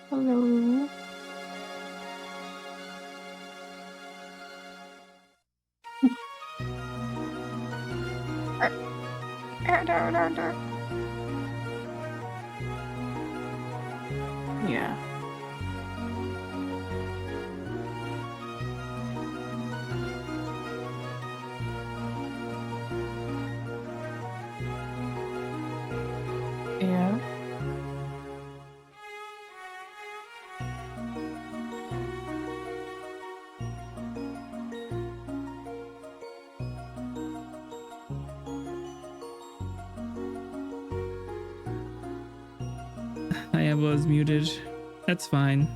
Hello. Yeah. Yeah. I was muted. That's fine.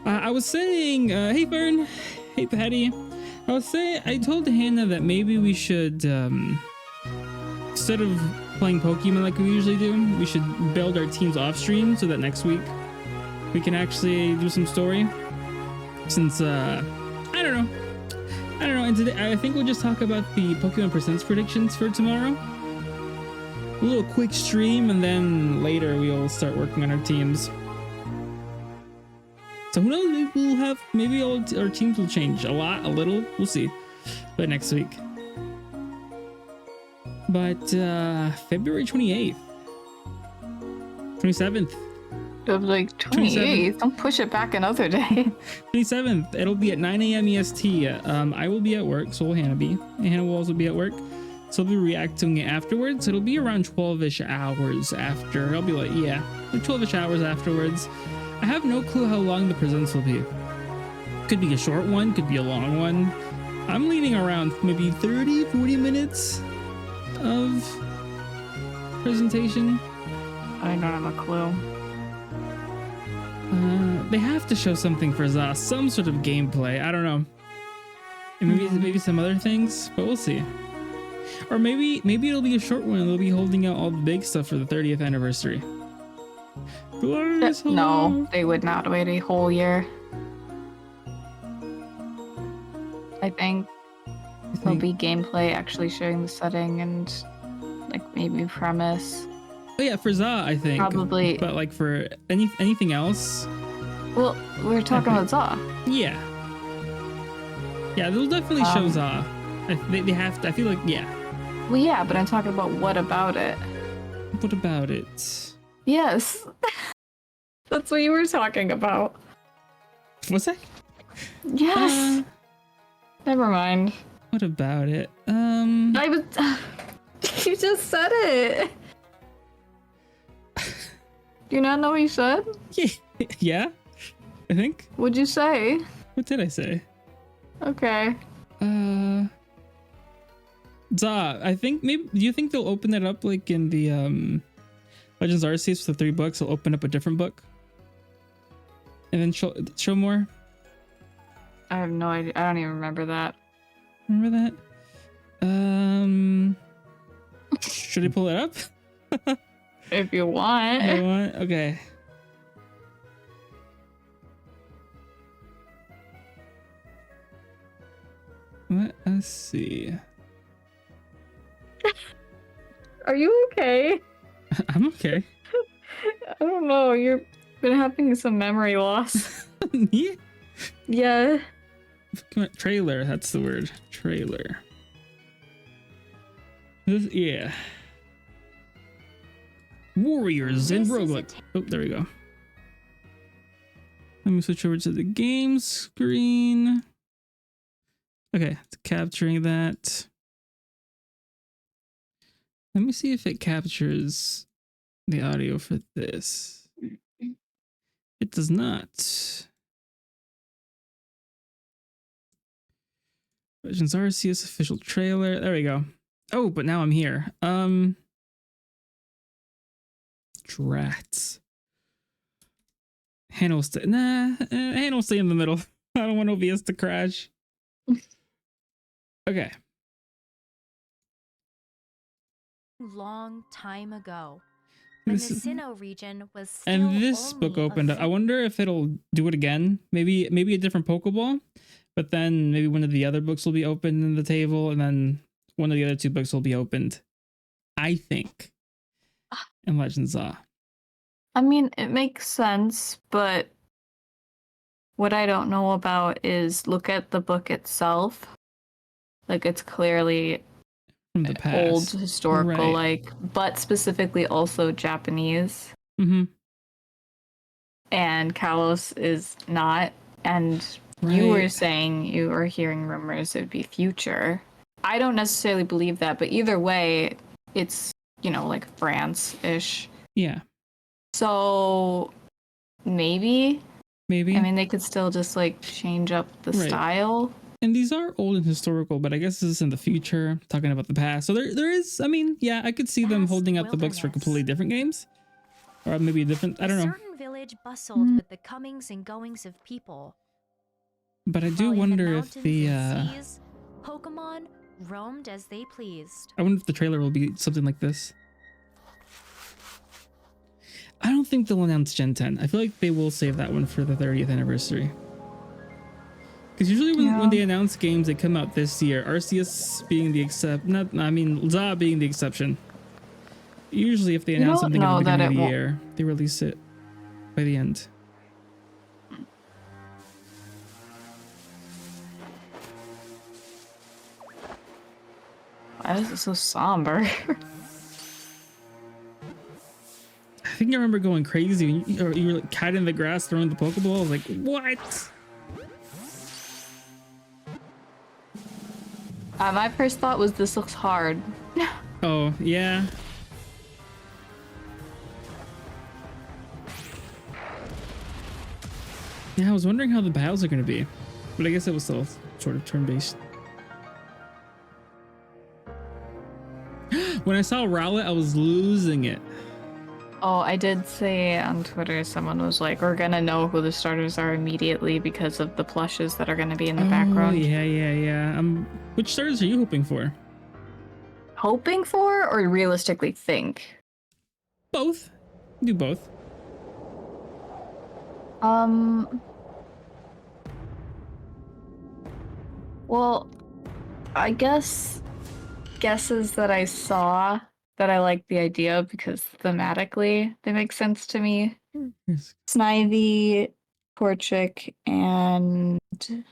I was saying, hey Fern, hey Patty. I told Hannah that maybe we should, instead of playing Pokemon like we usually do, we should build our teams off stream so that next week we can actually do some story. Since, I don't know. And today, I think we'll just talk about the Pokemon Presents predictions for tomorrow. A little quick stream, and then later we'll start working on our teams. So who knows, maybe our teams will change a lot, a little, we'll see by next week. But February 28th, 27th. It was like 28th. Don't push it back another day. 27th, it'll be at 9 a.m. EST. I will be at work, so will Hannah be. And Hannah will also be at work. So I'll be reacting it afterwards. It'll be around 12-ish hours after. I'll be like, yeah, like 12-ish hours afterwards. I have no clue how long the presents will be. Could be a short one, could be a long one. I'm leaning around maybe 30, 40 minutes of presentation. I don't have a clue. They have to show something for Zaz, some sort of gameplay. I don't know. And maybe some other things, but we'll see. Or maybe it'll be a short one. They'll be holding out all the big stuff for the 30th anniversary. No, they would not wait a whole year. I think there'll be gameplay actually showing the setting and like maybe premise. Oh yeah, for Za, I think. Probably. But like for anything else. Well, we're talking about Za. Yeah. Yeah, they'll definitely show Za. They have to. I feel like, yeah. Well, yeah, but I'm talking about what about it? What about it? Yes. That's what you were talking about. What's that? Yes. Never mind. What about it? I was. You just said it. Do you not know what you said? Yeah, I think. What'd you say? What did I say? Okay. Za, I think maybe, do you think they'll open it up like in the Legends Arceus with the 3 books? They'll open up a different book and then show more. I have no idea. I don't even remember that. Remember that? Should I pull it up? If you want. You want? Okay. Let us see. Are you okay? I'm okay. I don't know. You've been having some memory loss. Yeah. Yeah. Come on, trailer. That's the word. Trailer. Yeah. Warriors and roguelike. Oh, there we go. Let me switch over to the game screen. Okay, it's capturing that. Let me see if it captures the audio for this. It does not. Legends Arceus official trailer. There we go. Oh, but now I'm here. Drats. Hannah will stay. Nah, Hannah will stay in the middle. I don't want OBS to crash. Okay. Long time ago, when the Sinnoh region was still And this book only opened up. I wonder if it'll do it again. Maybe a different Pokeball, but then maybe one of the other books will be opened in the table, and then one of the other 2 books will be opened. I think. In Legends of. I mean, it makes sense, but what I don't know about is look at the book itself. Like, it's clearly From the past. old historical, right. but specifically also Japanese. Mm-hmm. And Kalos is not. And you were saying you were hearing rumors it'd be future. I don't necessarily believe that, but either way, it's, like France-ish. Yeah. So maybe. I mean, they could still just change up the style. And these are old and historical, but I guess this is in the future, talking about the past. So there is, I mean, yeah, I could see them holding up the books for completely different games. Or maybe a different, I don't know. A certain village bustled with the comings and goings of people. But I do wonder if the seas, Pokemon roamed as they pleased. I wonder if the trailer will be something like this. I don't think they'll announce Gen 10. I feel like they will save that one for the 30th anniversary. Because usually when they announce games that come out this year, Arceus being the Za being the exception. Usually if they announce something at the beginning of the year, they release it by the end. Why is it so somber? I think I remember going crazy when you were like cat in the grass throwing the Pokeball. I was like, what? My first thought was this looks hard. Oh, yeah. Yeah, I was wondering how the battles are going to be. But I guess it was still sort of turn-based. When I saw Rowlet, I was losing it. Oh, I did say on Twitter, someone was like, we're gonna know who the starters are immediately because of the plushes that are gonna be in the background. Yeah. Which starters are you hoping for? Hoping for or realistically think? Both. Do both. Well, I guess guesses that I saw that I like the idea of because thematically they make sense to me. Yes. Snivy, Torchic, and who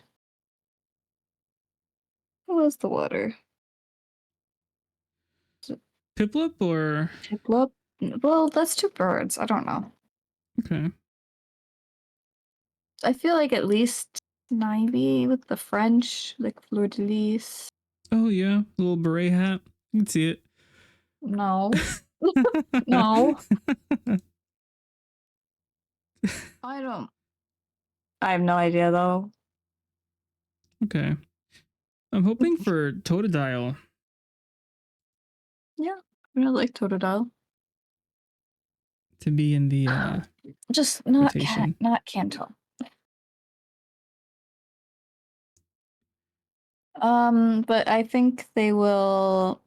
was the water? Piplup or Piplup? Well, that's 2 birds. I don't know. okay. I feel like at least Snivy with the French, like Fleur de Lis. Oh yeah, little beret hat. You can see it. No. No. I have no idea though. Okay. I'm hoping for Totodile. Yeah, I really like Totodile. to be in the Just not rotation. not Kanto. But I think they'll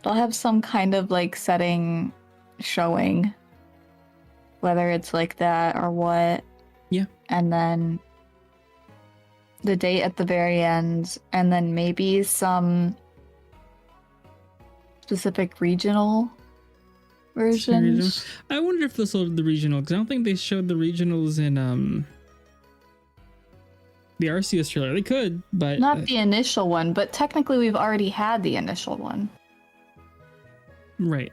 have some kind of like setting showing, whether it's like that or what. Yeah. And then the date at the very end, and then maybe some specific regional versions. I wonder if this will the regional, because I don't think they showed the regionals in the Arceus trailer. They could, but Not the initial one, but technically we've already had the initial one. Right.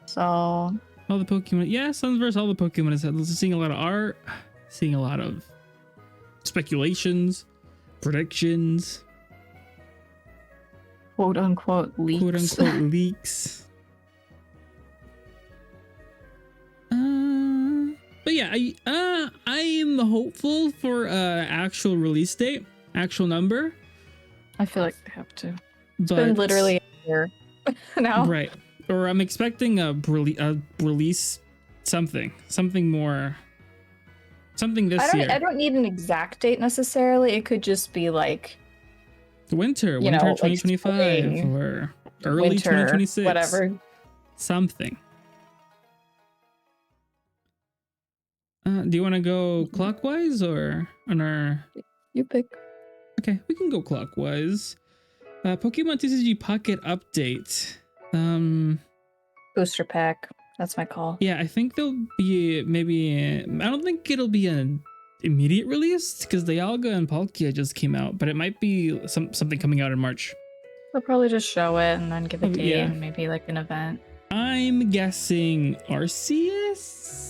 So all the Pokemon, yeah, Suns versus all the Pokemon is seeing a lot of art, seeing a lot of speculations, predictions, quote unquote leaks. Quote unquote leaks. But yeah, I am hopeful for actual release date, actual number. I feel like they have to. It's been literally a year now. Right. Or I'm expecting a release something more. Something this year. I don't need an exact date necessarily. It could just be like winter 2025 like or early winter, 2026. whatever. Something. Do you want to go clockwise or on our... You pick. Okay, we can go clockwise. Pokemon TCG Pocket Update. Booster pack. That's my call. Yeah, I think there'll be maybe... I don't think it'll be an immediate release because Dialga and Palkia just came out, but it might be something coming out in March. They'll probably just show it and then give a date yeah. and maybe like an event. I'm guessing Arceus?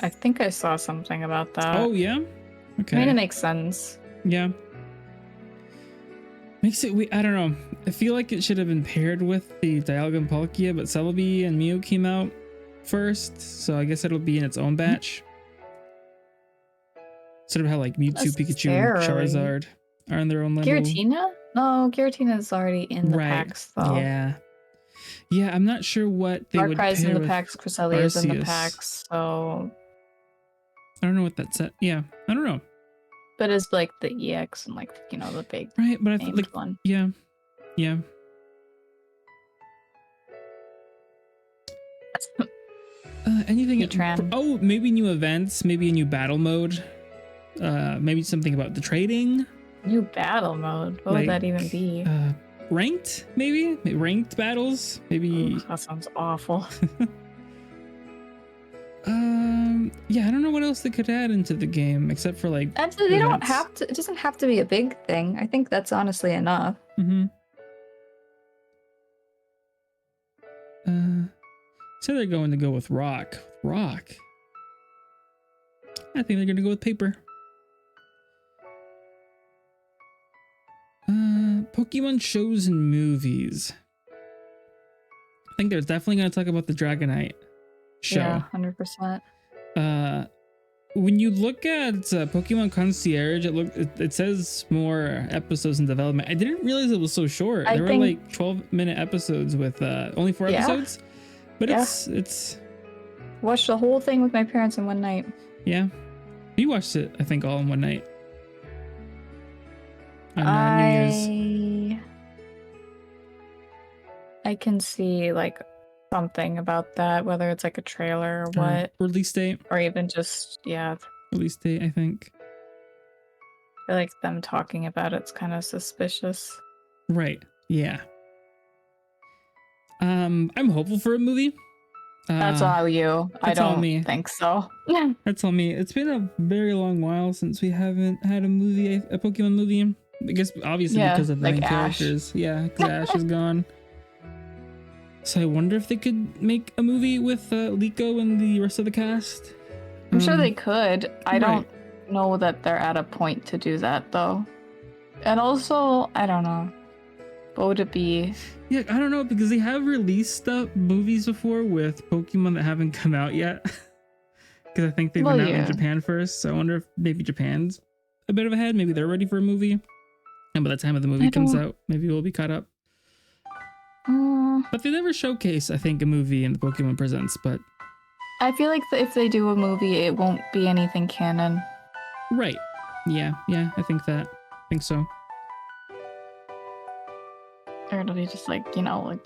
I think I saw something about that. Oh, yeah? Okay. I mean, it makes sense. Yeah. Makes it... I don't know. I feel like it should have been paired with the Dialga and Palkia, but Celebi and Mew came out first, so I guess it'll be in its own batch. Sort of how like Mewtwo, Pikachu, and Charizard are in their own level. Giratina? No, Giratina is already in the packs, though. Yeah. Yeah, I'm not sure what they would pair Darkrai's in the packs, Cresselia is in the Arceus. packs, so... I don't know what that set. Yeah, I don't know. But it's like the EX and like, you know, the big right, but I think like one. Yeah. Yeah. Anything? Oh, maybe new events, maybe a new battle mode. Maybe something about the trading. New battle mode? What would that even be? Ranked, maybe? Ranked battles? Maybe. Ooh, that sounds awful. Yeah, I don't know what else they could add into the game except for like. Actually, they don't have to. It doesn't have to be a big thing. I think that's honestly enough. Mm-hmm. So they're going to go with rock. Rock. I think they're going to go with paper. Pokemon shows and movies. I think they're definitely going to talk about the Dragonite show. Yeah, 100%. When you look at Pokemon Concierge, it says more episodes in development. I didn't realize it was so short. There were like 12-minute episodes with only 4 episodes. But it's watched the whole thing with my parents in one night. Yeah. We watched it, I think, all in one night. On New Year's. I can see like something about that, whether it's like a trailer or what. Release date. Or even just, Release date, I think. I feel like them talking about it's kind of suspicious. Right. Yeah. I'm hopeful for a movie. That's all you. I don't think so. That's all me. It's been a very long while since we haven't had a movie, a Pokemon movie. I guess obviously because of the main characters. Yeah, because Ash is gone. So I wonder if they could make a movie with Liko and the rest of the cast. I'm sure they could. I don't know that they're at a point to do that though. And also, I don't know. What would it be? Yeah, I don't know, because they have released movies before with Pokemon that haven't come out yet. Because I think they've been out in Japan first. So I wonder if maybe Japan's a bit of ahead. Maybe they're ready for a movie. And by the time the movie comes out, maybe we'll be caught up. I But they never showcase, I think, a movie in the Pokemon Presents, but... I feel like if they do a movie, it won't be anything canon. Right. Yeah, I think that. I think so. Or it'll be just like, like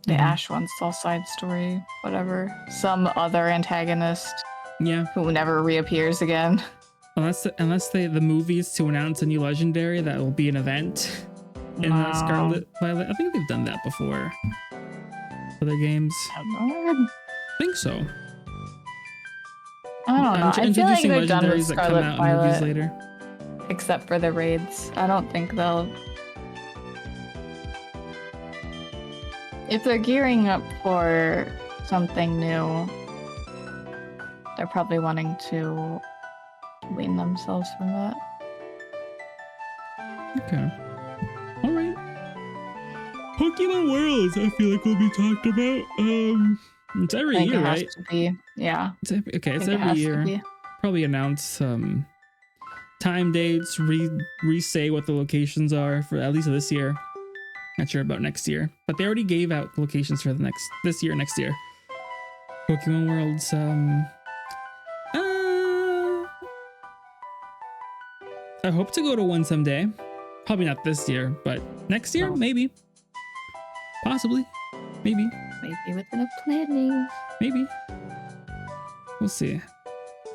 the Ash one's all side story, whatever. Some other antagonist. Yeah. Who never reappears again. Unless the movie is to announce a new legendary that will be an event in Scarlet Violet. I think they've done that before. For their games. I think so. I don't know. I feel like they're done with legendaries that come Scarlet out in Violet, movies later. except for the raids. I don't think they'll... If they're gearing up for something new, they're probably wanting to wean themselves from that. Okay. All right. Pokemon Worlds, I feel like will be talked about. It's every year, it has right? to be. Yeah. It's every year. Probably announce time dates, re-say what the locations are for at least this year. Not sure about next year, but they already gave out locations for this year, next year. Pokemon Worlds. I hope to go to one someday. Probably not this year, but next year, maybe. Possibly. Maybe. Maybe with enough planning. Maybe. We'll see.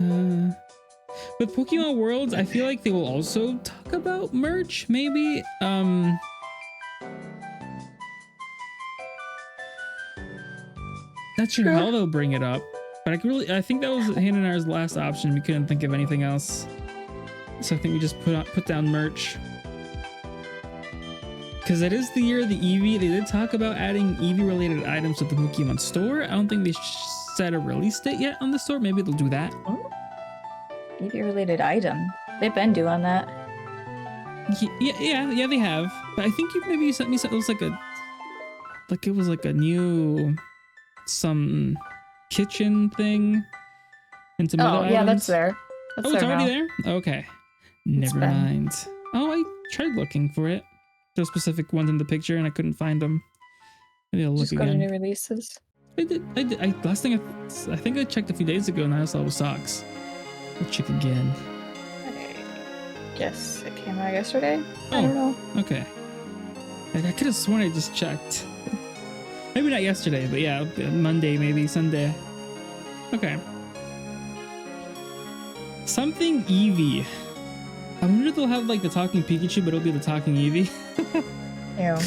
With Pokemon Worlds, I feel like they will also talk about merch, maybe. Not sure how they'll bring it up, but I think that was Hannah and I's last option. We couldn't think of anything else. So I think we just put down merch. Because it is the year of the Eevee. They did talk about adding Eevee related items to the Pokemon store. I don't think they set a release date yet on the store. Maybe they'll do that. Eevee related item. They've been doing that. Yeah, they have. But I think you sent me something. It was like a new some kitchen thing and some other yeah, items. that's there. That's it's there already now. there? Okay. Never mind. Oh, I tried looking for it. Those specific ones in the picture and I couldn't find them. Maybe I'll look Just again. go to new releases. I did. Last thing I think I checked a few days ago and I saw it was socks. I'll check again. Yes, it came out yesterday. I don't know. Okay. I could have sworn I just checked. Maybe not yesterday, but yeah, Monday, maybe Sunday. Okay. Something Eevee. I wonder if they'll have like the talking Pikachu, but it'll be the talking Eevee. Yeah.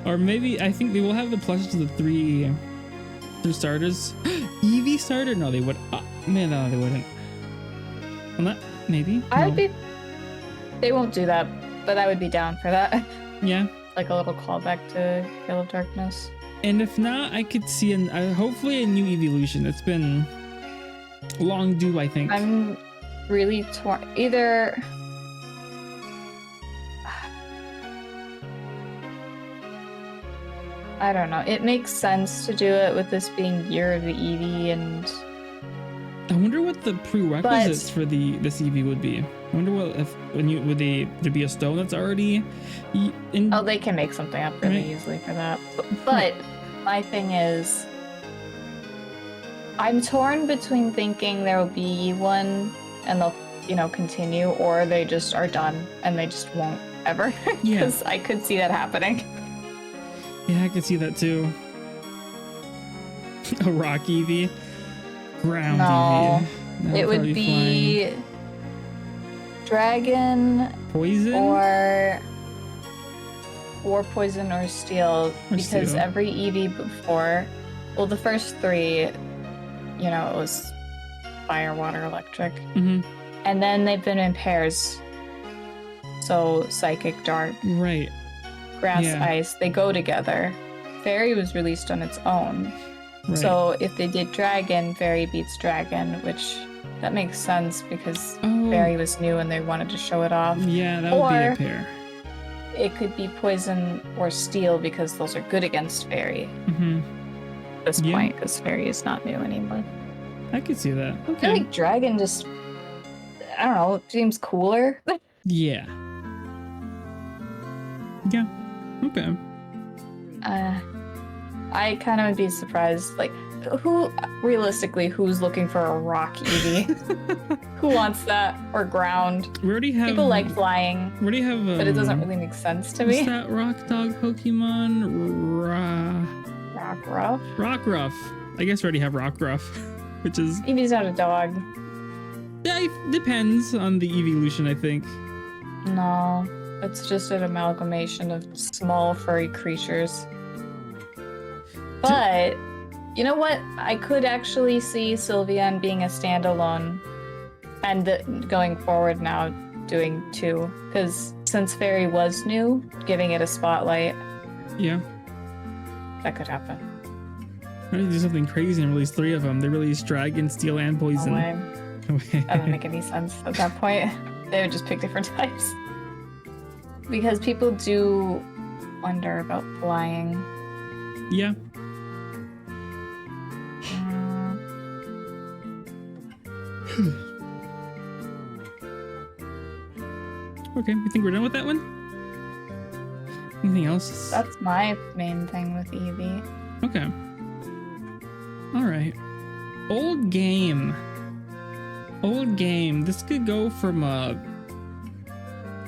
Or maybe I think they will have the plushes to the three starters. Eevee starter? No, they would. Man, no, they wouldn't. Well, not maybe. I would be. They won't do that, but I would be down for that. Yeah. Like a little callback to Gale of Darkness. And if not, I could see hopefully a new evolution. It's been long due, I think. I'm really torn. Either. I don't know. It makes sense to do it with this being Year of the Eevee, and I wonder what the prerequisites for this Eevee would be. I wonder would there be a stone that's already in? Oh, they can make something up really easily for that. But my thing is, I'm torn between thinking there will be one and they'll, continue, or they just are done and they just won't ever. Because I could see that happening. Yeah, I could see that too. A rock Eevee. Ground Eevee. It would be flying. Dragon, poison, or poison or steel, because every Eevee before, well, the first three, it was fire, water, electric, and then they've been in pairs. So psychic, dark, right, grass, ice, they go together. Fairy was released on its own. Right. So if they did dragon, fairy beats dragon, which that makes sense because fairy was new and they wanted to show it off. Yeah, that would be a pair. It could be poison or steel because those are good against fairy. At this point, because fairy is not new anymore. I could see that. Okay. I feel like dragon just, I don't know, seems cooler. Yeah. Okay. I kind of would be surprised. Like, who's looking for a rock Eevee? Who wants that? Or ground? We already have People like flying. We already have but it doesn't really make sense to what's me. that rock dog Pokemon? Rockruff? Rockruff. I guess we already have Rockruff, which is Eevee's not a dog. yeah, it depends on the evolution, I think. No, it's just an amalgamation of small furry creatures. But you know what? I could actually see Sylveon being a standalone, and going forward now doing 2, because since Fairy was new, giving it a spotlight. Yeah. That could happen. Why don't they do something crazy and release 3 of them? They release Dragon, Steel, and Poison. No way. That doesn't make any sense at that point. They would just pick different types. Because people do wonder about flying. Yeah. Okay, you think we're done with that one? Anything else? That's my main thing with Eevee. Okay. All right. Old game. Old game. This could go from a...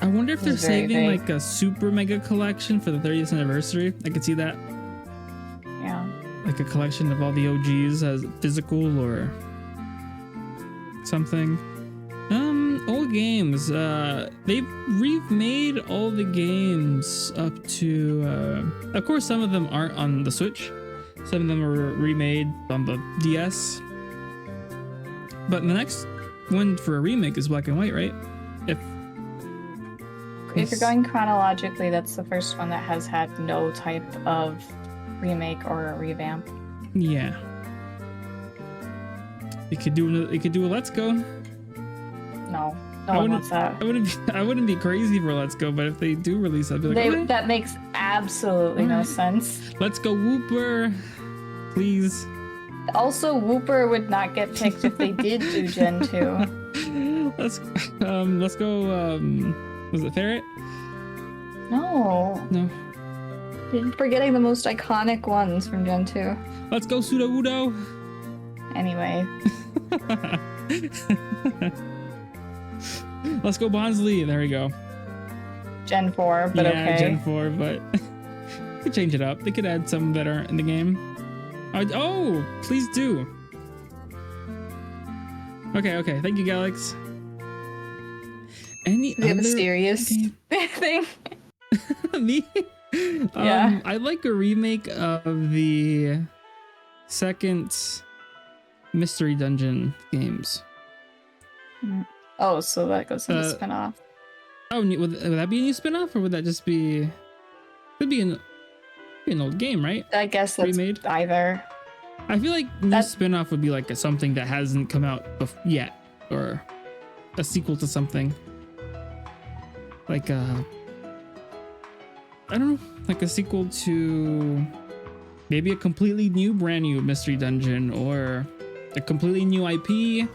I wonder if they're This is very saving vague. like a super mega collection for the 30th anniversary. I could see that. Yeah. Like a collection of all the OGs as physical or something. Old games. They've remade all the games up to of course some of them aren't on the Switch. Some of them are remade on the DS. But the next one for a remake is Black and White, right? If you're going chronologically, that's the first one that has had no type of remake or a revamp. Yeah. It could do a Let's Go. No. No one wants that. I wouldn't be crazy for Let's Go, but if they do release, I'd be like, okay. That makes absolutely no sense. Let's go Whooper, please. Also, Whooper would not get picked if they did do Gen 2. Let's go. Was it Ferret? No. No. You're forgetting the most iconic ones from Gen 2. Let's go Sudowoodo. Anyway. Let's go Bonsley. There we go. Gen 4, but yeah, okay. Gen 4, but they could change it up. They could add some that aren't in the game. Oh, please do. Okay. Thank you, Galax. Any Do you have a other serious game? thing? Me? Yeah. I like a remake of the second Mystery Dungeon games. Oh, so that goes into spin-off. Oh, would that be a new spin-off, or would that just be... Could be an old game, right? I guess that's Remade? either. I feel like new spin-off would be like something that hasn't come out yet, or a sequel to something. Like I don't know, like a sequel to maybe a completely new, brand new Mystery Dungeon, or a completely new IP.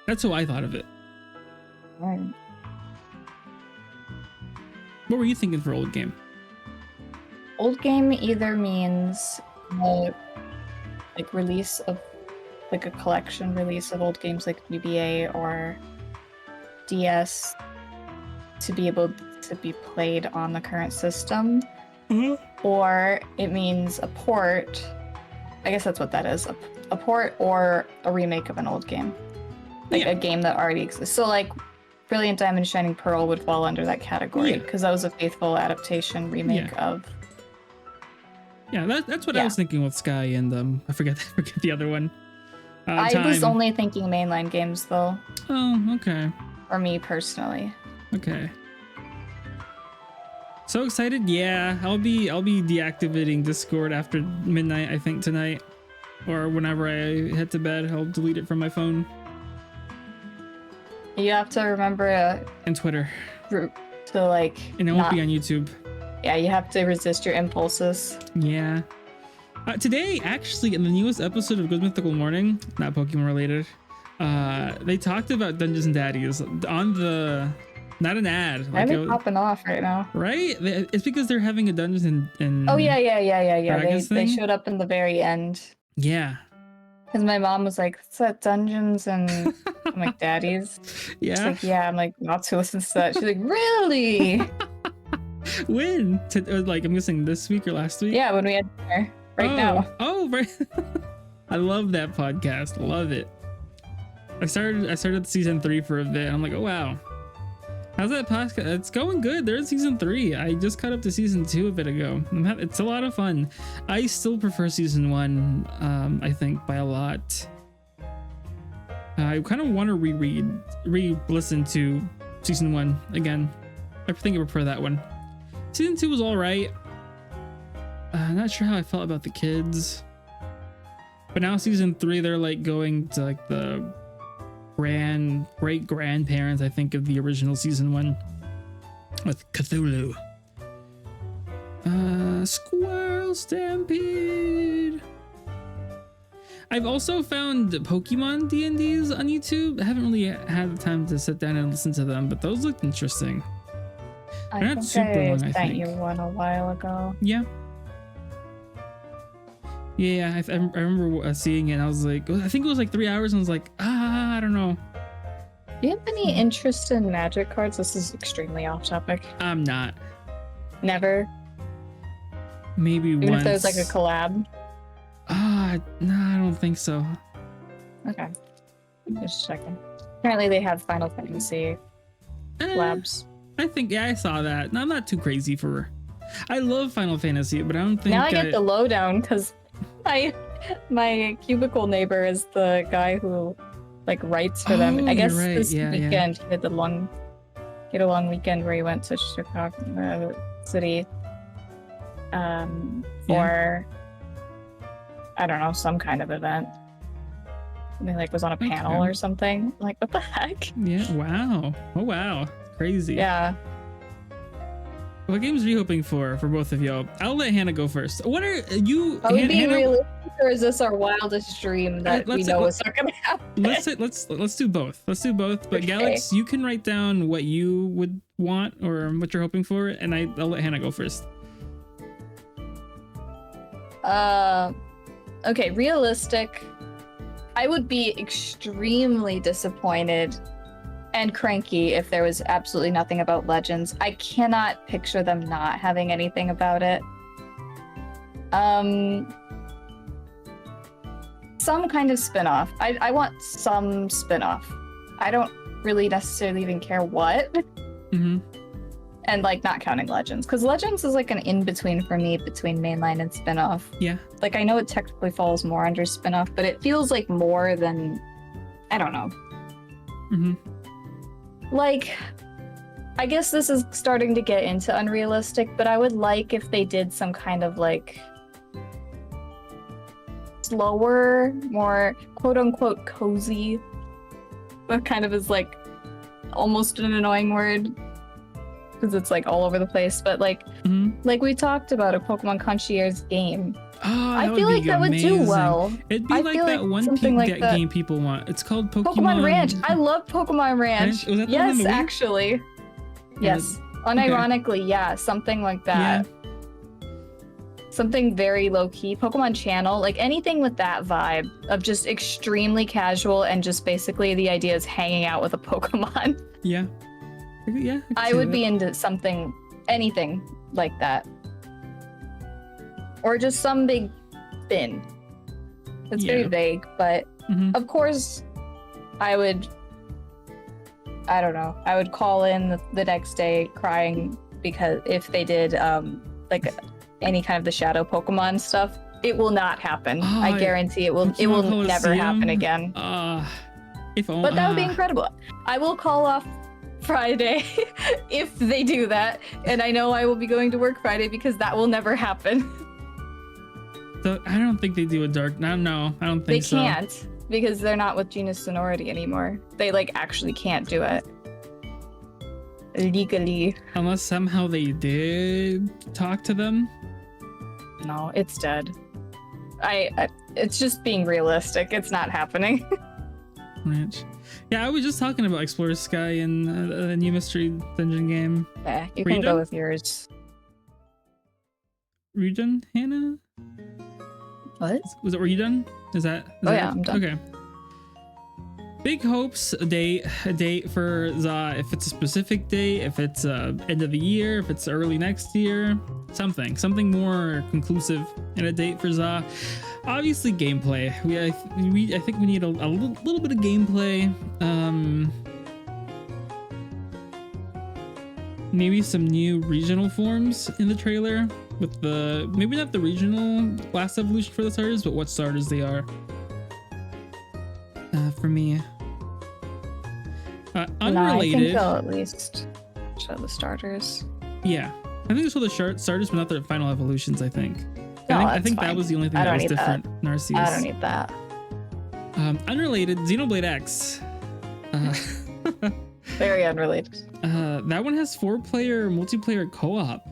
That's how I thought of it. Right. What were you thinking for old game? Old game either means like release of like a collection release of old games like GBA or DS to be able to be played on the current system. Or it means a port. I guess that's what that is. A port or a remake of an old game. Like a game that already exists. So like Brilliant Diamond Shining Pearl would fall under that category because that was a faithful adaptation remake of. Yeah, that's what I was thinking with Sky and I forget the other one. I was only thinking mainline games though. Oh, okay. For me personally. Okay. So excited! Yeah, I'll be deactivating Discord after midnight. I think tonight, or whenever I head to bed, I'll delete it from my phone. You have to remember and Twitter to like. And it won't be on YouTube. Yeah, you have to resist your impulses. Yeah. Today, actually, in the newest episode of Good Mythical Morning, not Pokemon related, they talked about Dungeons and Daddies on the not an ad. Why are they popping off right now? Right? It's because they're having a Dungeons and Oh yeah. They thing? showed up in the very end. Yeah. Because my mom was like, "What's that, Dungeons?" And I'm like, "Daddy's." She's Yeah. like, "Yeah." I'm like, "Not to listen to that." She's like, "Really?" When? Like, I'm guessing this week or last week? Yeah, when we had dinner. Right now. Oh, right. I love that podcast. Love it. I started season 3 for a bit. I'm like, oh wow. How's that podcast? It's going good. They're in season 3. I just caught up to season 2 a bit ago. It's a lot of fun. I still prefer season 1, I think, by a lot. I kind of want to re-listen to season 1 again. I think I prefer that one. Season 2 was all right. Not sure how I felt about the kids. But now season 3, they're like going to like the great grandparents, I think, of the original season 1 with Cthulhu. Squirrel Stampede. I've also found Pokemon D&Ds on YouTube. I haven't really had the time to sit down and listen to them, but those looked interesting. I They're not super long, I sent think. you one a while ago. Yeah. Yeah, I remember seeing it and I was like, I think it was like 3 hours and I was like, I don't know. Do you have any interest in magic cards? This is extremely off topic. I'm not. Never? Maybe Even once. if there's like a collab? No, I don't think so. Okay. Just checking. Apparently they have Final Fantasy collabs. I think, yeah, I saw that. No, I'm not too crazy for... I love Final Fantasy, but I don't think... Now I get the lowdown because my cubicle neighbor is the guy who like writes for them. I guess right. this weekend Yeah. he had a long weekend where he went to Chicago City for I don't know, some kind of event. And he like was on a panel or something. I'm like, what the heck? Yeah. Wow. Oh wow. Crazy. Yeah. What games are you hoping for both of y'all? I'll let Hannah go first. What are you? Are we being Hannah, realistic, or is this our wildest dream that we know is not going to happen? Let's do both. Let's do both. But Okay. Galax, you can write down what you would want or what you're hoping for, and I'll let Hannah go first. Okay, realistic. I would be extremely disappointed and cranky if there was absolutely nothing about Legends. I cannot picture them not having anything about it. Some kind of spin-off. I want some spin-off. I don't really necessarily even care what. Mm-hmm. And like not counting Legends, because Legends is like an in-between for me between mainline and spin-off. Yeah. Like I know it technically falls more under spin-off, but it feels like more than, I don't know. Mm-hmm. Like, I guess this is starting to get into unrealistic, but I would like if they did some kind of like slower, more quote-unquote cozy, that kind of is like almost an annoying word because it's like all over the place, but like like we talked about a Pokemon Concierge game. I feel like that would do well. It'd be like that one game people want. It's called Pokemon Ranch. I love Pokemon Ranch. Was that yes, actually. Yes. Unironically, yeah, something like that. Yeah. Something very low-key. Pokemon Channel, like anything with that vibe of just extremely casual and just basically the idea is hanging out with a Pokemon. Yeah. Yeah. I would be into anything like that. Or just some big spin. It's very vague, but of course I would call in the next day crying because if they did like any kind of the shadow Pokemon stuff, it will not happen. I guarantee it will never happen again. But that would be incredible. I will call off Friday if they do that, and I know I will be going to work Friday because that will never happen. So I don't think they do a dark. No, I don't think so. They can't because they're not with Genus Sonority anymore. They like actually can't do it legally. Unless somehow they did talk to them. No, it's dead. It's just being realistic. It's not happening. Ranch. Yeah, I was just talking about Explorer Sky and the new mystery dungeon game. Yeah, you Were can you go done? with yours. Were you done, Hannah? What? Were you done? Is that Yeah, it? I'm done. Okay. Big hopes, a date for Za. If it's a specific date, if it's end of the year, if it's early next year, something more conclusive, and a date for Za. Obviously, gameplay. I think we need a little bit of gameplay. Maybe some new regional forms in the trailer with maybe not the regional last evolution for the starters, but what starters they are. For me. Unrelated. No, I think they'll at least show the starters. Yeah, I think they show the starters, but not the final evolutions. I think. No, I think that's that fine. was the only thing I that don't was need that. different. Narcissus. I don't need that. Unrelated. Xenoblade X. Very unrelated. That one has 4-player multiplayer co-op,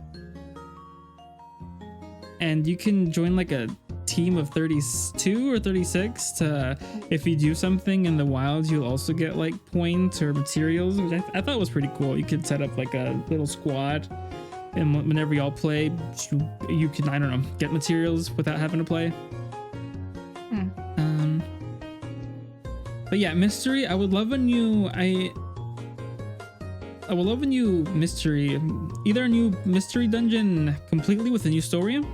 and you can join like a team of 32 or 36 to, if you do something in the wilds, you'll also get like points or materials, which I thought was pretty cool. You could set up like a little squad, and whenever y'all play, you can, I don't know, get materials without having to play. But yeah, mystery. I would love a new mystery, either a new mystery dungeon completely with a new story.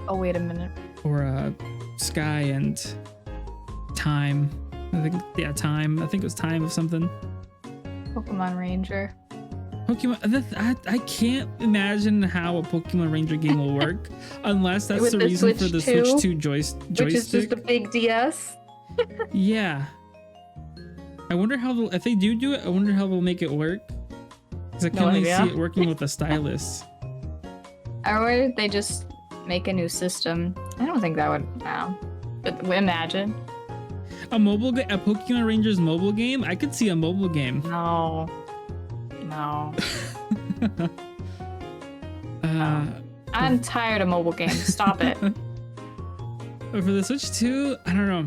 Oh, wait a minute. Or Sky and Time. I think it was Time of something. Pokemon Ranger. Pokemon. I can't imagine how a Pokemon Ranger game will work unless that's With the the reason for Switch the 2, Switch 2 joystick. Which is just a big DS. Yeah. I wonder how if they do it. I wonder how they'll make it work. Because I can only see it working with a stylus. Or they just make a new system. I don't think that would. No. But imagine. A Pokemon Rangers mobile game? I could see a mobile game. No. I'm tired of mobile games. Stop it. But for the Switch 2, I don't know.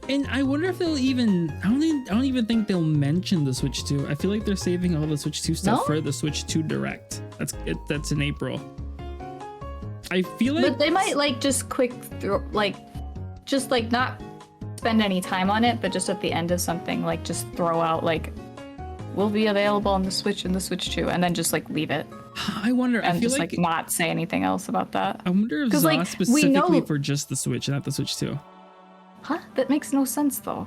And I wonder if they'll even. I don't even think they'll mention the Switch 2. I feel like they're saving all the Switch 2 stuff for the Switch 2 Direct. That's in April. I feel like. But they might just not spend any time on it, but just at the end of something, just throw out will be available on the Switch and the Switch 2, and then just leave it. I wonder. And I feel just not say anything else about that. I wonder if Za specifically for just the Switch and not the Switch 2. Huh? That makes no sense though.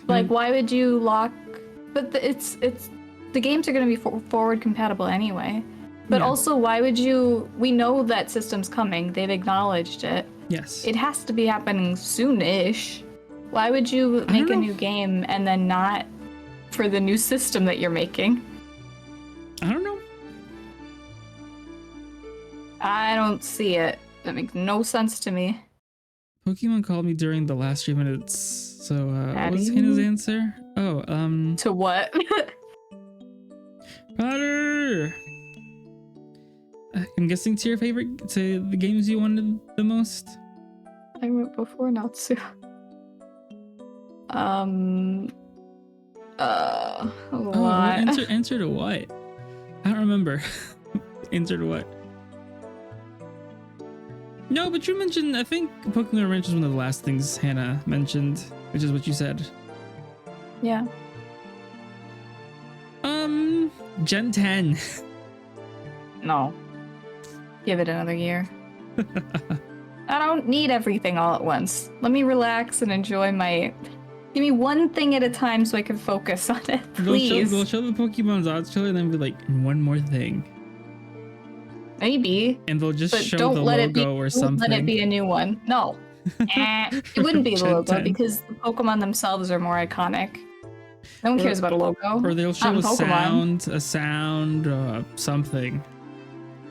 Why would you lock? But it's the games are going to be forward compatible anyway. But also, why would you? We know that system's coming. They've acknowledged it. Yes. It has to be happening soon-ish. Why would you make a new game and then not for the new system that you're making? I don't know. I don't see it. That makes no sense to me. Pokemon called me during the last 3 minutes. So, what was Hannah's answer? Oh, To what? Potter! I'm guessing to the games you wanted the most? I wrote before Natsu. What? Answer to what? I don't remember. Answer to what? No, but you mentioned, I think Pokemon Ranch was one of the last things Hannah mentioned, which is what you said. Yeah. Gen 10. No. Give it another year. I don't need everything all at once. Let me relax and enjoy Give me one thing at a time so I can focus on it, please. They'll show the Pokemon's odds trailer and then be like, one more thing. Maybe. And they'll just show the logo or something. Don't let it be a new one. No. It wouldn't be the logo because the Pokemon themselves are more iconic. No one cares about a logo. Or they'll show a sound, something.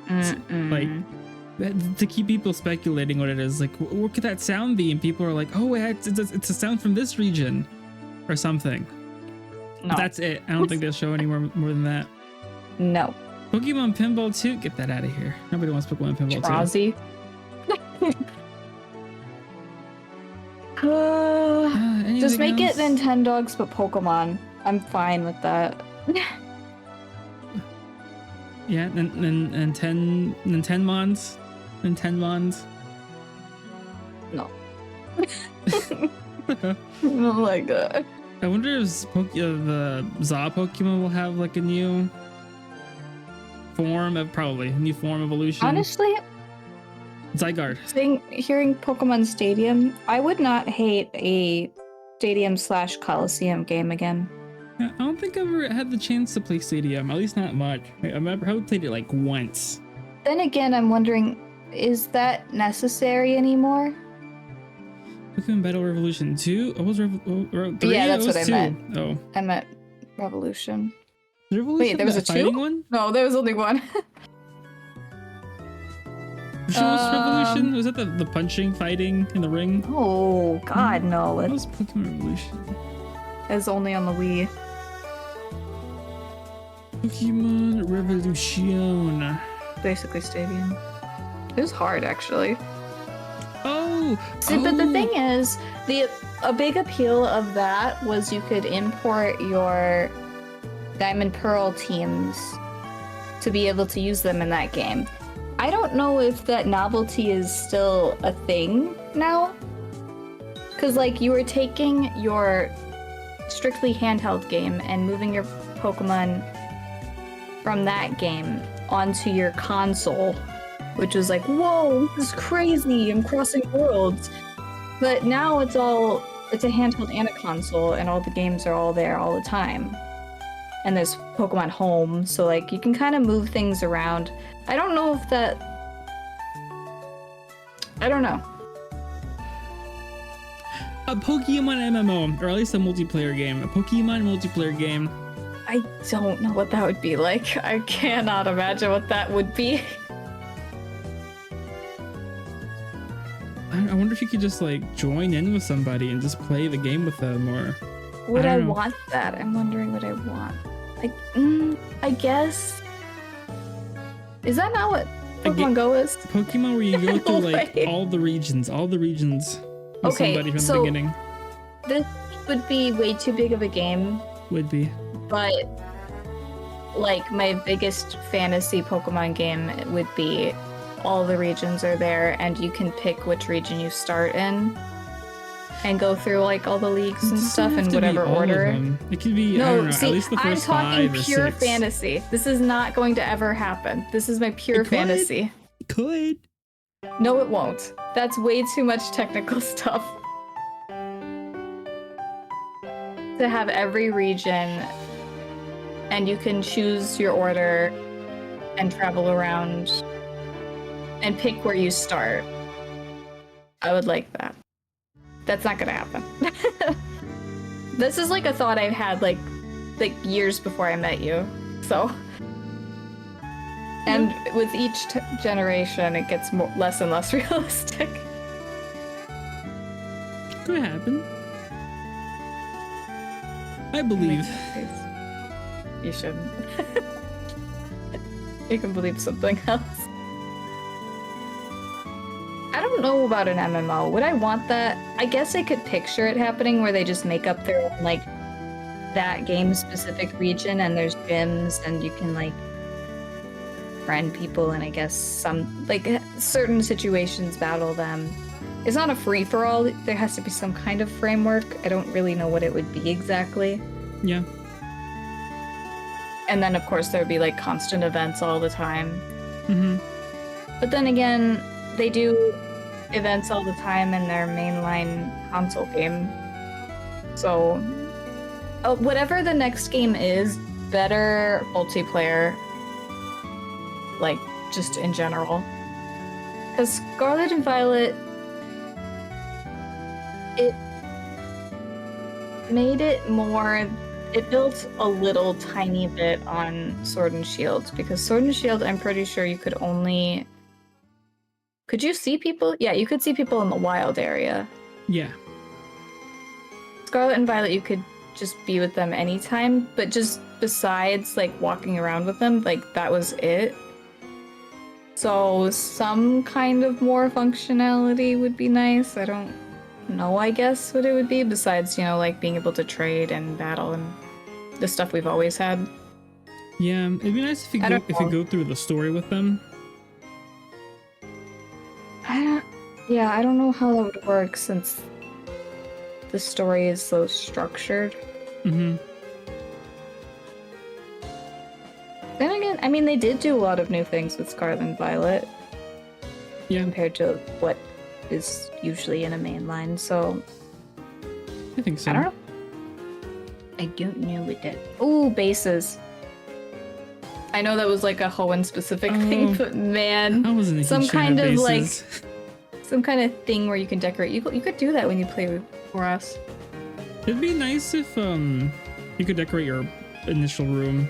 To keep people speculating what it is. What could that sound be? And people are like, oh, it's a sound from this region or something. No. But that's it. I don't think they'll show any more than that. No. Pokemon Pinball 2? Get that out of here. Nobody wants Pokemon Pinball 2. Just make it else? Nintendogs but Pokemon. I'm fine with that. Yeah, Nintenmons? Nintenmons? No. Oh my god. I wonder if the Za Pokemon will have like a new form of, probably, a new form evolution. Honestly, Zygarde. hearing Pokemon Stadium, I would not hate a Stadium/Coliseum game again. I don't think I've ever had the chance to play Stadium, at least not much. I've probably played it like once. Then again, I'm wondering, is that necessary anymore? Pokemon Battle Revolution 2? Oh, was 3? Yeah, that's what I 2. meant. Oh. I meant Revolution. Revolution? Wait, there was a fighting 2? one? No, there was only one. Which one was Revolution? Was that the punching, fighting in the ring? Oh, God, no. What It was Pokemon Revolution? is only on the Wii. Pokemon Revolution. Basically Stadium. It was hard, actually. Oh! See, but the thing is, a big appeal of that was you could import your Diamond Pearl teams to be able to use them in that game. I don't know if that novelty is still a thing now. Because, like, you were taking your strictly handheld game and moving your Pokemon from that game onto your console, which was like, whoa, this is crazy, I'm crossing worlds. But now it's a handheld and a console, and all the games are all there all the time. And there's Pokemon Home, so like you can kind of move things around. I don't know if that... I don't know. A Pokemon MMO, or at least a multiplayer game. A Pokemon multiplayer game. I don't know what that would be like. I cannot imagine what that would be. I wonder if you could just like join in with somebody and just play the game with them, or Would I don't know. want that? I'm wondering what I want. I guess. Is that not what Pokemon Go is? Pokemon where you go through like way. all the regions with Okay, somebody from the so- beginning. This would be way too big of a game, Would be. but like my biggest fantasy Pokemon game would be all the regions are there and you can pick which region you start in and go through like all the leagues and stuff in whatever order. It could be, I don't know, see, at least the I'm first talking 5 or pure 6. fantasy. This is not going to ever happen. This is my pure It could. fantasy. Could. No, it won't. That's way too much technical stuff. To have every region, and you can choose your order and travel around and pick where you start. I would like that. That's not gonna happen. This is like a thought I've had like years before I met you. So, and with each generation, it gets less and less realistic. Could happen. I believe. You shouldn't. You can believe something else. I don't know about an MMO. Would I want that? I guess I could picture it happening where they just make up their own, like, that game-specific region and there's gyms and you can, like, friend people and I guess some, like, certain situations battle them. It's not a free-for-all. There has to be some kind of framework. I don't really know what it would be exactly. Yeah. And then, of course, there would be, like, constant events all the time. Mm-hmm. But then again, they do events all the time in their mainline console game. So, whatever the next game is, better multiplayer. Like, just in general. Because Scarlet and Violet, it made it more... It built a little tiny bit on Sword and Shield, because Sword and Shield, I'm pretty sure you could only... Could you see people? Yeah, you could see people in the wild area. Yeah. Scarlet and Violet, you could just be with them anytime, but just besides, like, walking around with them, like, that was it. So some kind of more functionality would be nice. I don't know, I guess, what it would be besides, like being able to trade and battle and the stuff we've always had. Yeah, it'd be nice if you go through the story with them. I don't know how that would work since the story is so structured. Mm-hmm. Then again, I mean, they did do a lot of new things with Scarlet and Violet. Yeah. Compared to what is usually in a main line, so... I think so. I don't know. I don't know what that... Ooh, bases. I know that was like a Hoenn specific thing, but man, I wasn't a some huge fan kind of bases. some kind of thing where you can decorate. You could do that when you play for us. It'd be nice if you could decorate your initial room.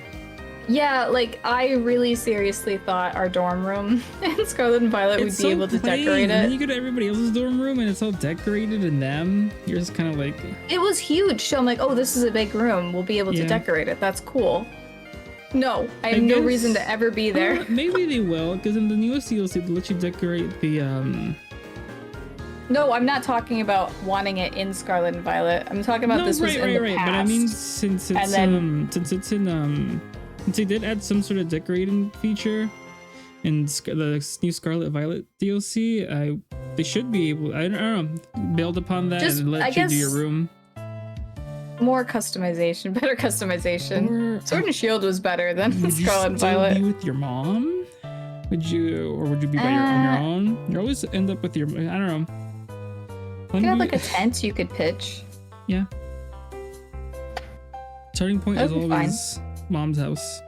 Yeah, like I really seriously thought our dorm room in Scarlet and Violet would be able to decorate it. And then you go to everybody else's dorm room and it's all decorated in them. You're just kind of like... It was huge, so I'm like, oh, this is a big room. We'll be able to decorate it. That's cool. No, I have no reason to ever be there. Maybe they will, because in the newest DLC they let you decorate the No, I'm not talking about wanting it in Scarlet and Violet. I'm talking about this was in the past. But I mean, since they did add some sort of decorating feature in the new Scarlet Violet DLC, they should be able, I don't know, build upon that and let you do your room. More customization, better customization. Sword and Shield was better than Scarlet and Violet. Would you be with your mom? Would you be on your own? You always end up with your, I don't know. You could have like a tent you could pitch. Yeah. Starting point is always mom's house.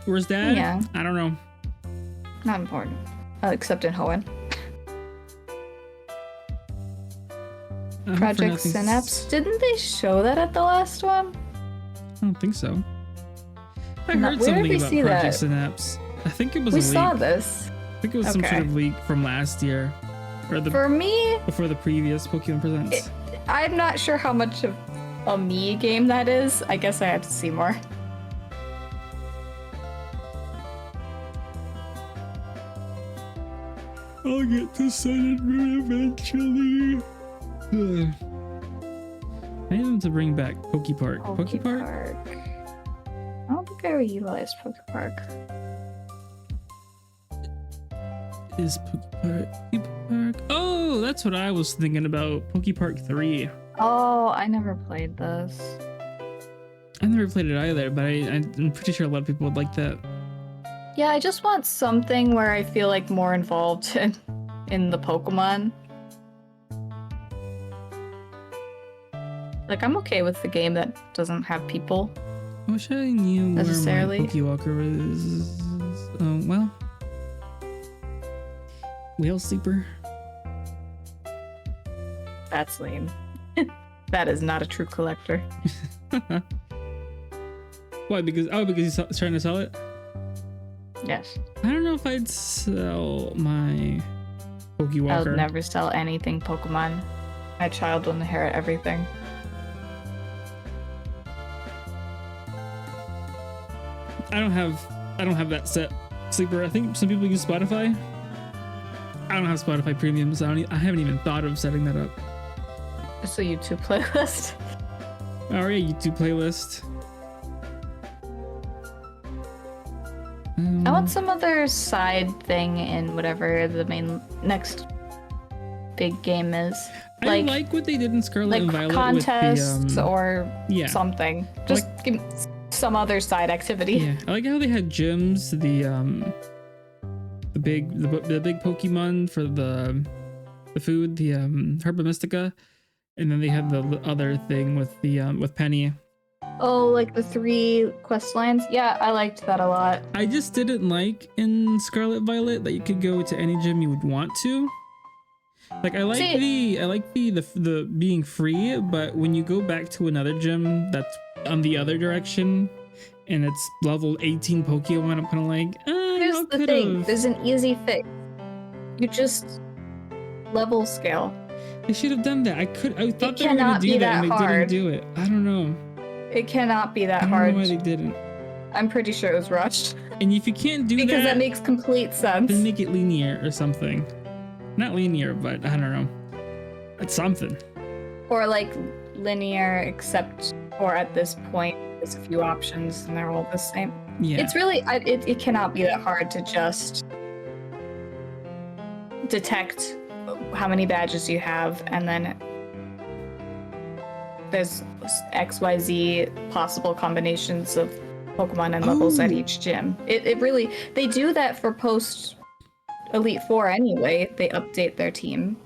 Where's dad? Yeah. I don't know. Not important. Except in Hoenn. Project Synapse. Didn't they show that at the last one? I don't think so. I heard something about Project Synapse. I think it was a leak. We saw this. I think it was some sort of leak from last year. Or For me, before the previous Pokemon Presents. I'm not sure how much of a me game that is. I guess I have to see more. I'll get to Sun and Moon eventually. I need them to bring back Pokepark. Pokepark? I don't think I ever utilized Pokepark. Is Pokepark? Oh, that's what I was thinking about. Pokepark 3. Oh, I never played this. I never played it either, but I'm pretty sure a lot of people would like that. Yeah, I just want something where I feel like more involved in the Pokemon. Like, I'm okay with the game that doesn't have people. I wish I knew necessarily. Where my Pokewalker is. Oh, well. Whale Sleeper. That's lame. That is not a true collector. Why? Because he's trying to sell it? Yes. I don't know if I'd sell my Pokewalker. I would never sell anything Pokemon. My child will inherit everything. I don't have that set sleeper. I think some people use Spotify. I don't have Spotify Premium, so I haven't even thought of setting that up. It's a YouTube playlist. Oh yeah, YouTube playlist. I want some other side thing in whatever the main next big game is. I like what they did in Scarlet and Violet contests with the, or something. Just give me some other side activity. Yeah, I like how they had gyms, the big Pokemon for the food, the Herba Mystica, and then they had the other thing with the with Penny. Oh, like the 3 quest lines? Yeah, I liked that a lot. I just didn't like in Scarlet Violet that you could go to any gym you would want to. Like I like the being free, but when you go back to another gym that's on the other direction and it's level 18 Pokemon, I'm kind of like, here's the thing. There's an easy fix. You just level scale. They should have done that. I thought they were gonna do that and they didn't do it. I don't know. It cannot be that hard. I don't know why they didn't. I'm pretty sure it was rushed. And if you can't do because that makes complete sense. Then make it linear or something. Not linear, but I don't know. It's something. Or like linear, except for at this point, there's a few options and they're all the same. Yeah. It's really, it cannot be that hard to just detect how many badges you have, and then there's XYZ possible combinations of Pokemon and levels at each gym. It really, they do that for post Elite Four anyway. They update their team.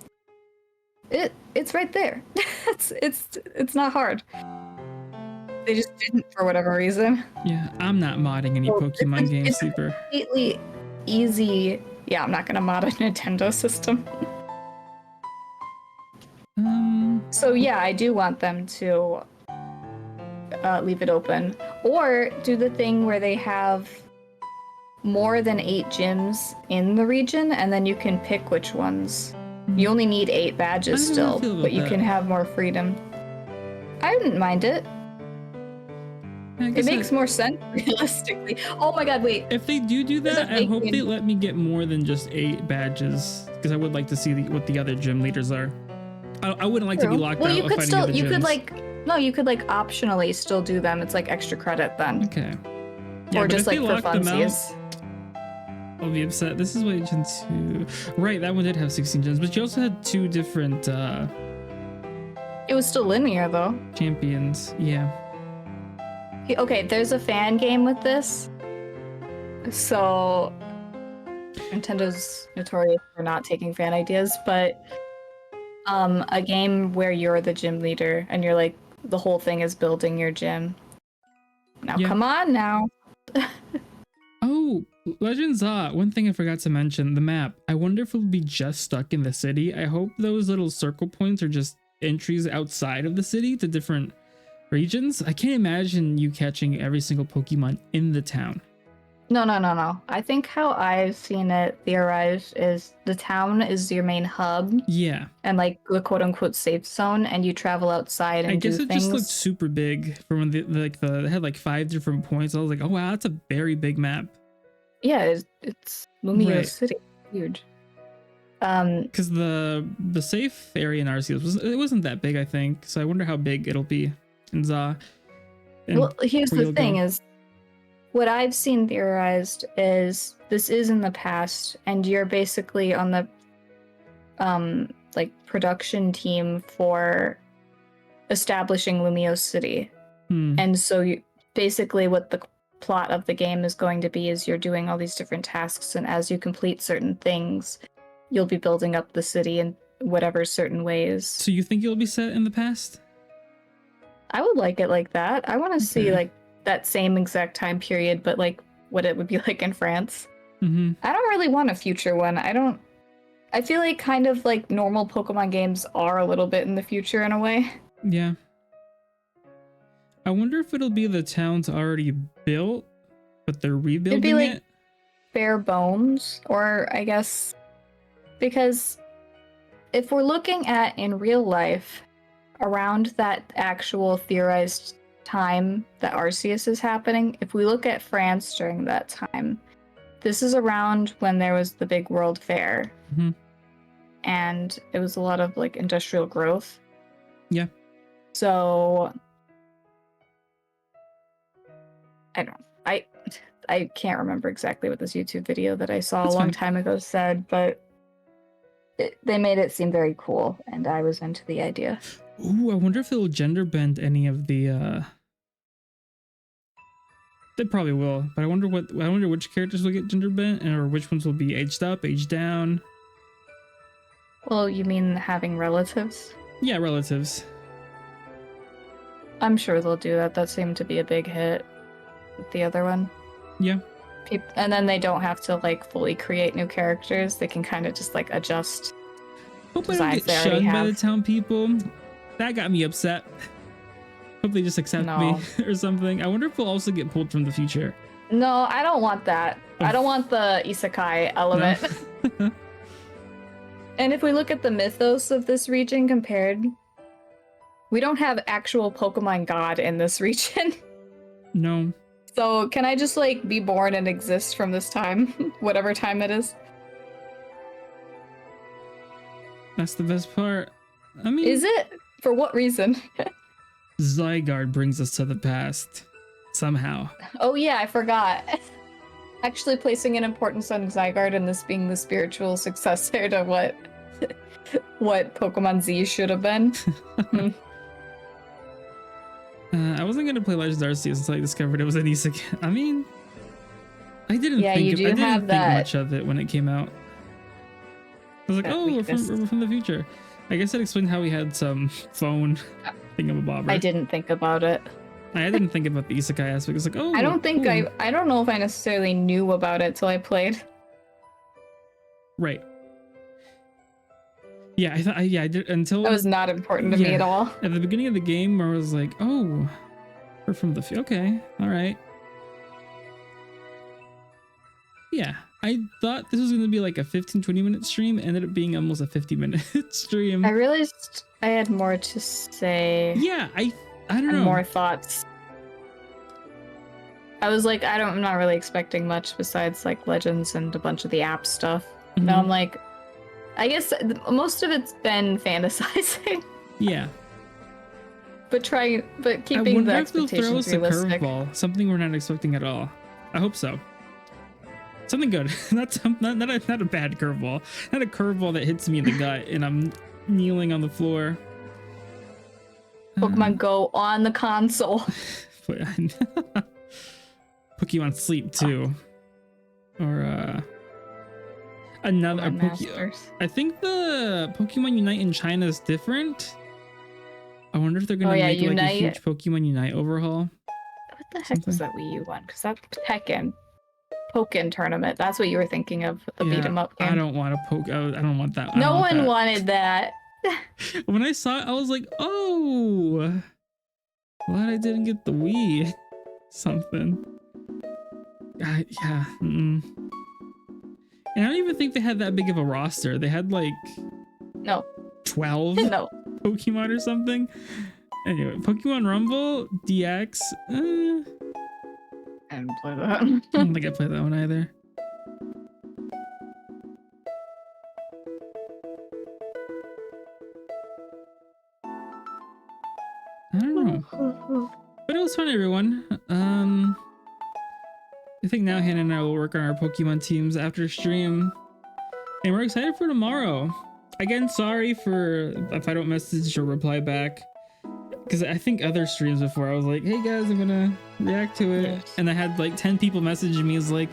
It's right there. it's not hard. They just didn't for whatever reason. Yeah, I'm not modding any Pokemon games, it's Super. completely easy. Yeah, I'm not gonna mod a Nintendo system. So yeah, I do want them to leave it open, or do the thing where they have more than 8 gyms in the region, and then you can pick which ones. You only need 8 badges still, but you can have more freedom. I wouldn't mind it. It makes more sense, realistically. Oh my god, wait. If they do that, I hope they let me get more than just 8 badges, because I would like to see what the other gym leaders are. I wouldn't like to be locked out of fighting other gyms. You could like optionally still do them. It's like extra credit then. Okay. Yeah, or just like for funsies. I'll be upset. This is what Gen 2. Right, that one did have 16 gens, but you also had 2 different It was still linear though. champions. Yeah. Okay, there's a fan game with this. So Nintendo's notorious for not taking fan ideas, but a game where you're the gym leader and you're like, the whole thing is building your gym. Now come on now. Oh, Legends one thing I forgot to mention, the map. I wonder if it'll be just stuck in the city. I hope those little circle points are just entries outside of the city to different regions. I can't imagine you catching every single Pokemon in the town. No. I think how I've seen it theorized is the town is your main hub. Yeah. And like the quote unquote safe zone, and you travel outside and do things. I guess it just looked super big from when they had like 5 different points. I was like, oh wow, that's a very big map. Yeah, it's Lumio City. Huge. Because the safe area in Arceus wasn't that big, I think. So I wonder how big it'll be in ZA. Well, here's the thing is, what I've seen theorized is this is in the past, and you're basically on the like production team for establishing Lumio City. And so you basically what the plot of the game is going to be is you're doing all these different tasks, and as you complete certain things, you'll be building up the city in whatever certain ways. So you think it'll be set in the past? I would like it like that. I want to see like that same exact time period, but like what it would be like in France. I don't really want a future one. I feel like kind of like normal Pokemon games are a little bit in the future in a way. Yeah. I wonder if it'll be the town's already built, but they're rebuilding it. It'd be like bare bones, or I guess, because if we're looking at in real life, around that actual theorized time that Arceus is happening, if we look at France during that time, this is around when there was the big world fair. And it was a lot of like industrial growth. Yeah. So I don't know. I can't remember exactly what this YouTube video that I saw a long time ago said, but they made it seem very cool, and I was into the idea. Ooh, I wonder if they'll gender bend any of the They probably will, but I wonder which characters will get gender bent, or which ones will be aged up, aged down. Well, you mean having relatives? Yeah, relatives. I'm sure they'll do that. That seemed to be a big hit with the other one. Yeah. And then they don't have to like fully create new characters. They can kind of just like adjust. Hope I don't get shunned by the town people. That got me upset. Hope they just accept me or something. I wonder if we'll also get pulled from the future. No, I don't want that. I don't want the isekai element. No. And if we look at the mythos of this region compared, we don't have actual Pokemon God in this region. No. So can I just like be born and exist from this time, whatever time it is? That's the best part. I mean, Is it? For what reason? Zygarde brings us to the past somehow. Oh yeah, I forgot. Actually placing an importance on Zygarde and this being the spiritual successor to what Pokemon Z should have been. I wasn't gonna play Legends Arceus until I discovered it was an isekai. I mean, I didn't think much of it when it came out. I was like, oh, we're from the future. I guess that explained how we had some phone thingamabobber. I didn't think about it. I didn't think about the isekai aspect. It's like, oh, I don't know if I necessarily knew about it till I played. Right. Yeah, I did until that was not important to me at all. At the beginning of the game, I was like, oh, we're from the okay, all right. Yeah, I thought this was going to be like a 15-20 minute stream. Ended up being almost a 50-minute stream. I realized I had more to say. Yeah, I don't know. More thoughts. I was like, I'm not really expecting much besides like Legends and a bunch of the app stuff. Mm-hmm. Now I'm like, I guess most of it's been fantasizing. Yeah. But keeping the expectations realistic. Curveball, something we're not expecting at all. I hope so. Something good. not a bad curveball. Not a curveball that hits me in the gut and I'm kneeling on the floor. Pokemon Go on the console. Pokemon Sleep too. Or another Pokemon. I think the Pokemon Unite in China is different. I wonder if they're gonna make like a huge Pokemon Unite overhaul. What the heck was that Wii U one? Because that Pokken tournament. That's what you were thinking of with the beat 'em up game. I don't want a I don't want that. No one wanted that. When I saw it, I was like, oh, glad I didn't get the Wii something. Yeah. And I don't even think they had that big of a roster. They had like 12 Pokemon or something. Anyway, Pokemon Rumble DX. I didn't play that. I don't think I played that one either. I don't know. But it was fun, everyone. I think now Hannah and I will work on our Pokemon teams after stream. And we're excited for tomorrow. Again, sorry for if I don't message or reply back. Because I think other streams before, I was like, hey guys, I'm gonna react to it. Yes. And I had like 10 people messaging me. It's like,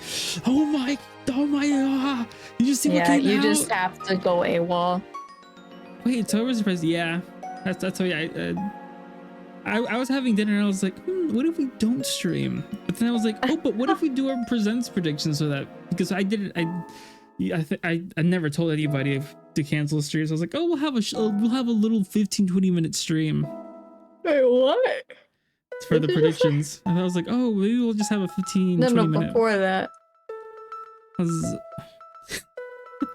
oh my, did you see what came out? Yeah, you just have to go AWOL. Wait, it's over surprise. Yeah, that's what I was having dinner and I was like, what if we don't stream? But then I was like, oh, but what if we do our presents predictions so that, because I never told anybody to cancel streams. I was like, oh, we'll have a little 15-20 minute stream. Wait, what? For the predictions. And I was like, oh, maybe we'll just have a 15-20 minute. No, before that.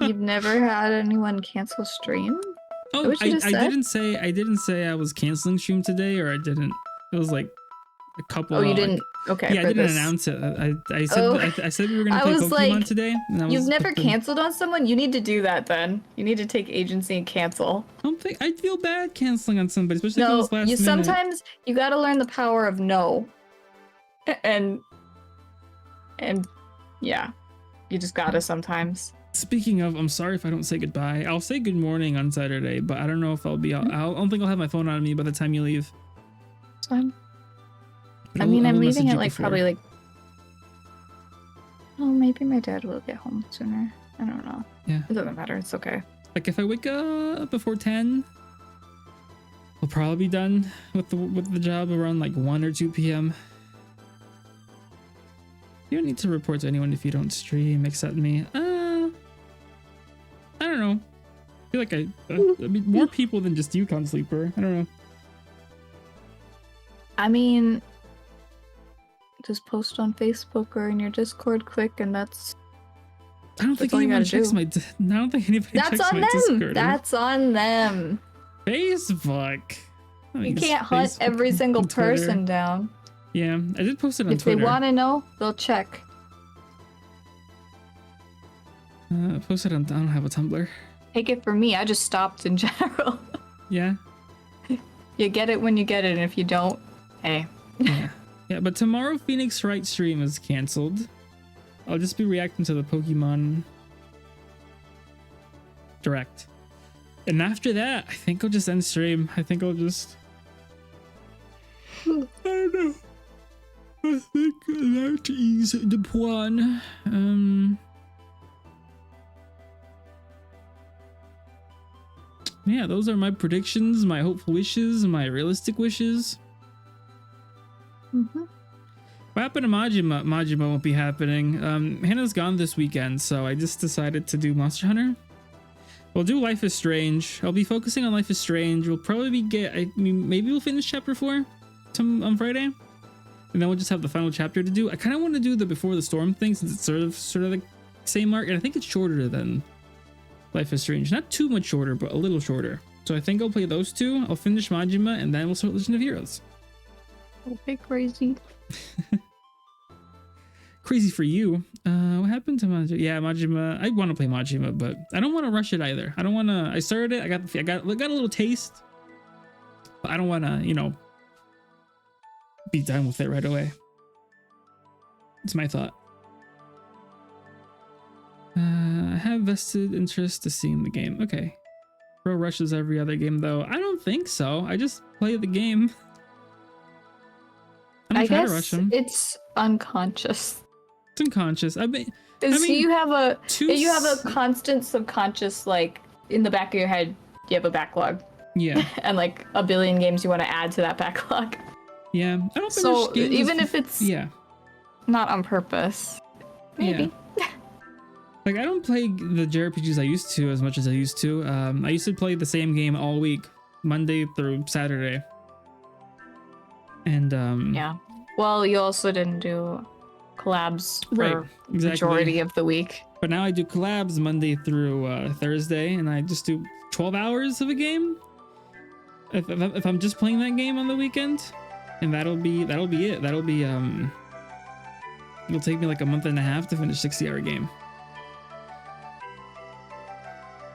You've never had anyone cancel stream? Oh, I didn't say I was canceling stream today, or I didn't. It was like a couple. Oh, you didn't. Okay. Yeah, I didn't announce it. I said we were gonna play Pokemon today. You've never canceled on someone? You need to do that then. You need to take agency and cancel. I feel bad canceling on somebody, especially if it was last minute. Sometimes you gotta learn the power of no. And yeah, you just gotta sometimes. Speaking of, I'm sorry if I don't say goodbye. I'll say good morning on Saturday, but I don't know if I'll be. I don't think I'll have my phone on me by the time you leave. It's fine. I'm leaving at probably like. Oh, maybe my dad will get home sooner. I don't know. Yeah. It doesn't matter. It's okay. Like if I wake up before 10, I'll probably be done with the job around like 1 or 2 p.m. You don't need to report to anyone if you don't stream except me. I don't know. I feel like I mean, more people than just you, Con Sleeper. I don't know. I mean, just post on Facebook or in your Discord quick, and that's. I don't think anyone checks my. I don't think anybody checks my Discord. That's on them. Facebook. You can't hunt every single person down. Yeah, I did post it on Twitter. If they want to know, they'll check. Posted on. I don't have a Tumblr. Take it from me. I just stopped in general. Yeah. You get it when you get it, and if you don't, hey. Yeah. Yeah, but tomorrow Phoenix Wright stream is canceled. I'll just be reacting to the Pokemon Direct. And after that, I think I'll just end stream. I think I'll just... I don't know. I think that is the plan. Yeah, those are my predictions, my hopeful wishes, my realistic wishes. Mm-hmm. What happened to Majima? Majima won't be happening. Hannah's gone this weekend, so I just decided to do Monster Hunter. We'll do Life is Strange. I'll be focusing on Life is Strange. We'll probably maybe we'll finish chapter 4 on Friday. And then we'll just have the final chapter to do. I kind of want to do the Before the Storm thing since it's sort of the same arc. And I think it's shorter than Life is Strange. Not too much shorter, but a little shorter. So I think I'll play those two. I'll finish Majima, and then we'll start Legend of Heroes. Okay, crazy. Crazy for you. What happened to Majima? Yeah, Majima. I want to play Majima, but I don't want to rush it either. I don't want to. I started it. I got a little taste, but I don't want to, you know, be done with it right away. It's my thought. I have vested interest to seeing the game. Okay. Pro rushes every other game though. I don't think so. I just play the game. I guess it's unconscious. It's unconscious. I mean, you have a constant subconscious, like in the back of your head, you have a backlog. Yeah. And like a billion games you want to add to that backlog. Yeah. I don't so even if it's not on purpose, maybe. Yeah. Like I don't play the jrpgs I used to as much as I used to. I used to play the same game all week, Monday through Saturday. And yeah. Well, you also didn't do collabs for majority of the week. But now I do collabs Monday through Thursday, and I just do 12 hours of a game. If I'm just playing that game on the weekend, and that'll be it. That'll be it'll take me like a month and a half to finish a 60-hour game.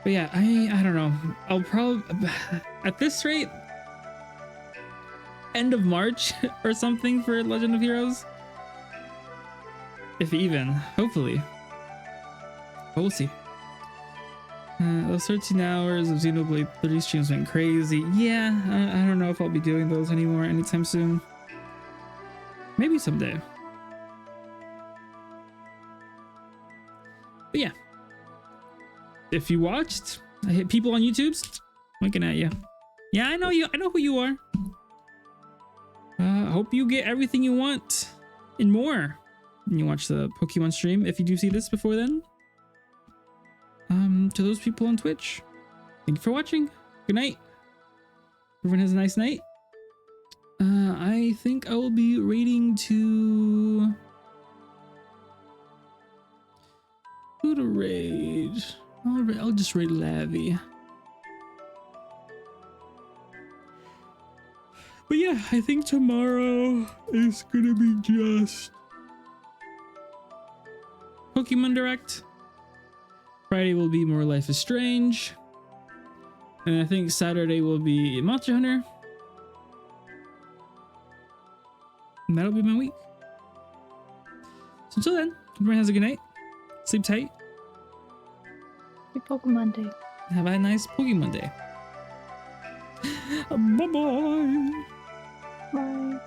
But yeah, I don't know. I'll probably at this rate end of March or something for Legend of Heroes. If even, hopefully. But we'll see. Those 13 hours of Xenoblade 3 streams went crazy. Yeah, I don't know if I'll be doing those anymore anytime soon. Maybe someday. But yeah. If you watched, I hit people on YouTube looking at you. Yeah, I know you. I know who you are. Hope you get everything you want and more when you watch the Pokemon stream. If you do see this before then. To those people on Twitch, thank you for watching. Good night. Everyone has a nice night. I think I will be raiding to... Who to raid? I'll just raid Lavi. But yeah, I think tomorrow is gonna be just Pokemon Direct. Friday will be more Life is Strange. And I think Saturday will be Monster Hunter. And that'll be my week. So until then, everyone has a good night. Sleep tight. Happy Pokemon Day. Have a nice Pokemon Day. Bye-bye. Bye.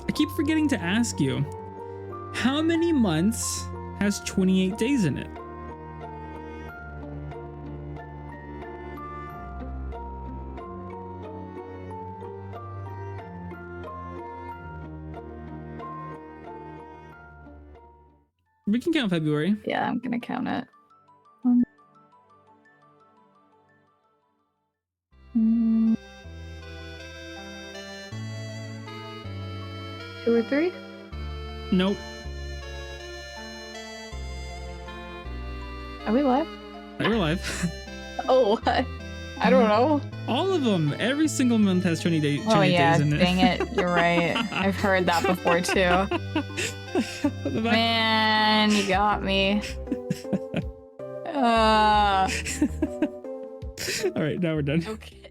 I keep forgetting to ask you, how many months has 28 days in it? We can count February. Yeah, I'm gonna count it. 2 or 3? Nope. Are we live? We're live. Oh, what? I don't know. All of them. Every single month has 28 Oh yeah, days in it. dang it. You're right. I've heard that before too. Man, you got me. All right, now we're done. Okay.